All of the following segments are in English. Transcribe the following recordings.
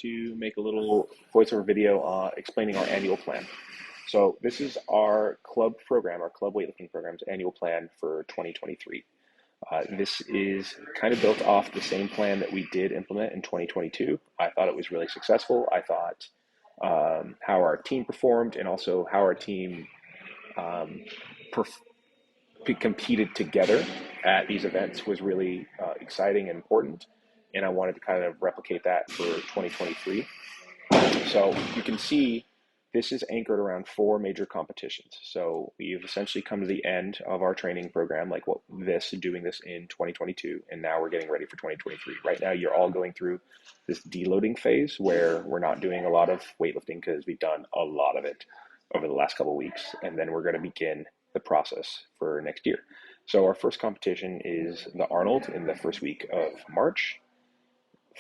to make a little voiceover video explaining our annual plan. So this is our club program, our club weightlifting program's annual plan for 2023. This is kind of built off the same plan that we did implement in 2022. I thought it was really successful. I thought how our team performed and also how our team competed together at these events was really exciting and important. And I wanted to kind of replicate that for 2023. So you can see this is anchored around 4 major competitions. So we've essentially come to the end of our training program, like doing this in 2022, and now we're getting ready for 2023. Right now, you're all going through this deloading phase where we're not doing a lot of weightlifting because we've done a lot of it over the last couple of weeks, and then we're going to begin the process for next year. So our first competition is the Arnold in the first week of March,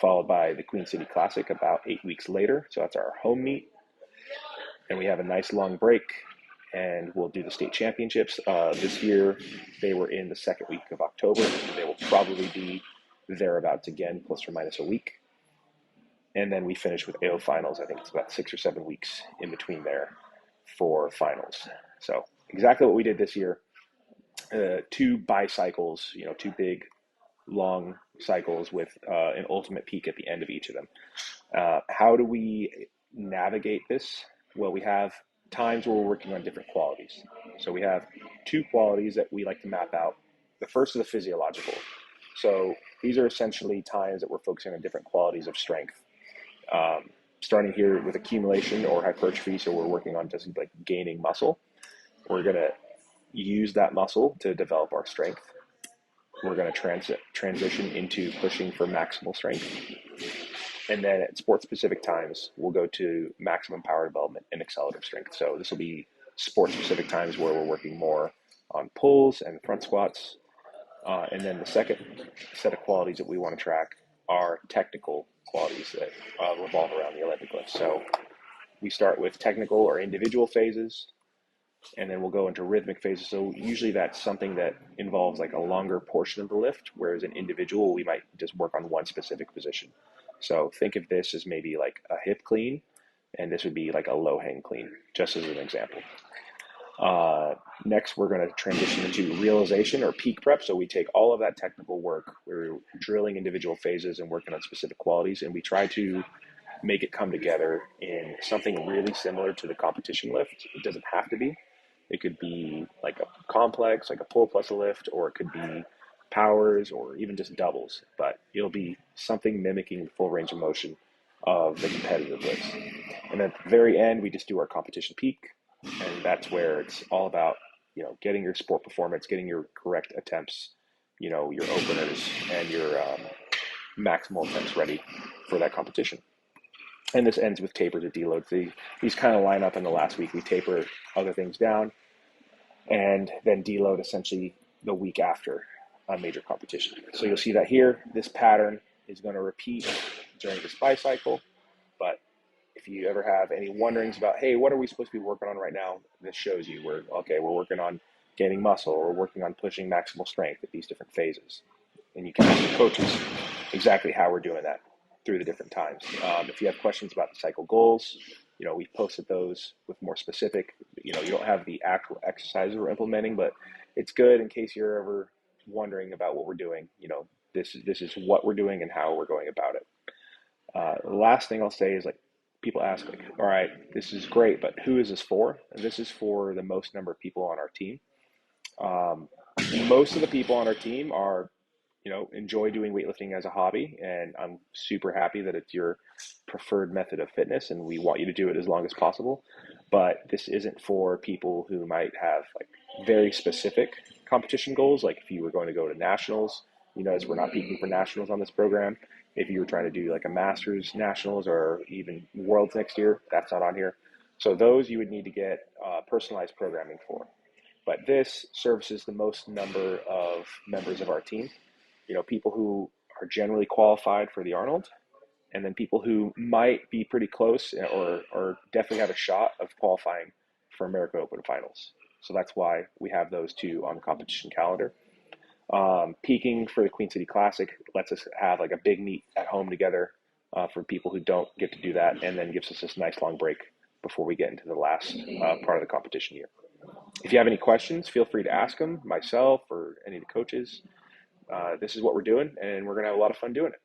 followed by the Queen City Classic about 8 weeks later. So that's our home meet. And we have a nice long break, and we'll do the state championships. This year, they were in the second week of October. They will probably be thereabouts again, plus or minus a week. And then we finish with AO finals. I think it's about 6 or 7 weeks in between there for finals. So exactly what we did this year. 2 bicycles, 2 big, long cycles with an ultimate peak at the end of each of them. How do we navigate this? Well, we have times where we're working on different qualities. So we have 2 qualities that we like to map out. The first is the physiological. So these are essentially times that we're focusing on different qualities of strength. Starting here with accumulation or hypertrophy, so we're working on just like gaining muscle. We're going to use that muscle to develop our strength. We're going to transition into pushing for maximal strength. And then at sport-specific times, we'll go to maximum power development and accelerative strength. So this will be sport-specific times where we're working more on pulls and front squats. And then the second set of qualities that we want to track are technical qualities that revolve around the Olympic lift. So we start with technical or individual phases, and then we'll go into rhythmic phases. So usually that's something that involves like a longer portion of the lift, whereas an individual, we might just work on one specific position. So think of this as maybe like a hip clean, and this would be like a low hang clean, just as an example. Next, we're going to transition into realization or peak prep. So we take all of that technical work, we're drilling individual phases and working on specific qualities, and we try to make it come together in something really similar to the competition lift. It doesn't have to be. It could be like a complex, like a pull plus a lift, or it could be powers or even just doubles, but it'll be something mimicking the full range of motion of the competitive lifts. And at the very end, we just do our competition peak, and that's where it's all about, getting your sport performance, getting your correct attempts, your openers and your maximal attempts ready for that competition. And this ends with taper to deload. These kind of line up in the last week. We taper other things down and then deload essentially the week after a major competition. So you'll see that here, this pattern is going to repeat during this bicycle. But if you ever have any wonderings about, hey, what are we supposed to be working on right now? This shows you we're working on gaining muscle, or we're working on pushing maximal strength at these different phases. And you can ask the coaches exactly how we're doing that through the different times. If you have questions about the cycle goals, we've posted those with more specific, you don't have the actual exercises we're implementing, but it's good in case you're ever wondering about what we're doing. This is what we're doing and how we're going about it. The last thing I'll say is, like, people ask, like, all right, this is great, but who is this for? And this is for the most number of people on our team. Most of the people on our team are, enjoy doing weightlifting as a hobby, and I'm super happy that it's your preferred method of fitness, and we want you to do it as long as possible. But this isn't for people who might have like very specific competition goals. Like if you were going to go to nationals, as we're not peaking for nationals on this program. If you were trying to do like a masters nationals or even worlds next year, that's not on here. So those you would need to get personalized programming for. But this services the most number of members of our team. People who are generally qualified for the Arnold, and then people who might be pretty close or definitely have a shot of qualifying for American Open finals. So that's why we have those 2 on the competition calendar. Peaking for the Queen City Classic lets us have like a big meet at home together for people who don't get to do that, and then gives us this nice long break before we get into the last part of the competition year. If you have any questions, feel free to ask them, myself or any of the coaches. This is what we're doing, and we're going to have a lot of fun doing it.